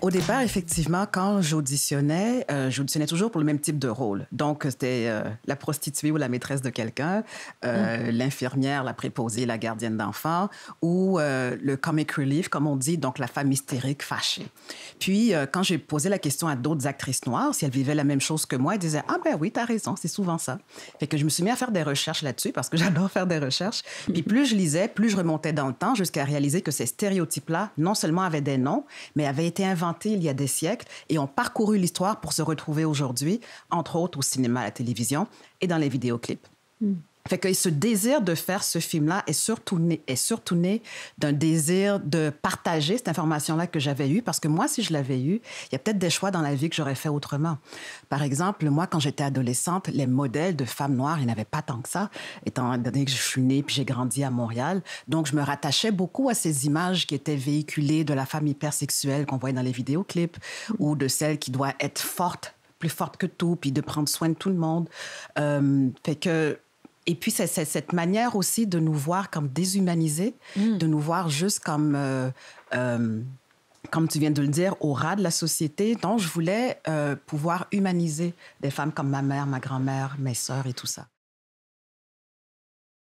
Au départ, effectivement, quand j'auditionnais toujours pour le même type de rôle. Donc, c'était la prostituée ou la maîtresse de quelqu'un, l'infirmière, la préposée, la gardienne d'enfants, ou le comic relief, comme on dit, donc la femme hystérique fâchée. Puis, quand j'ai posé la question à d'autres actrices noires, si elles vivaient la même chose que moi, elles disaient « Ah ben oui, t'as raison, c'est souvent ça. » Fait que je me suis mis à faire des recherches là-dessus parce que j'adore faire des recherches. Puis plus je lisais, plus je remontais dans le temps jusqu'à réaliser que ces stéréotypes-là, non seulement avaient des noms, mais avaient été inventés il y a des siècles et ont parcouru l'histoire pour se retrouver aujourd'hui, entre autres au cinéma, à la télévision et dans les vidéoclips. Fait que ce désir de faire ce film-là est surtout né d'un désir de partager cette information-là que j'avais eue, parce que moi, si je l'avais eue, il y a peut-être des choix dans la vie que j'aurais fait autrement. Par exemple, moi, quand j'étais adolescente, les modèles de femmes noires, il n'y en avait pas tant que ça, étant donné que je suis née puis j'ai grandi à Montréal. Donc, je me rattachais beaucoup à ces images qui étaient véhiculées de la femme hypersexuelle qu'on voyait dans les vidéoclips ou de celle qui doit être forte, plus forte que tout, puis de prendre soin de tout le monde. Fait que et puis, c'est cette manière aussi de nous voir comme déshumanisés, de nous voir juste comme tu viens de le dire, au ras de la société. Donc, je voulais pouvoir humaniser des femmes comme ma mère, ma grand-mère, mes sœurs et tout ça.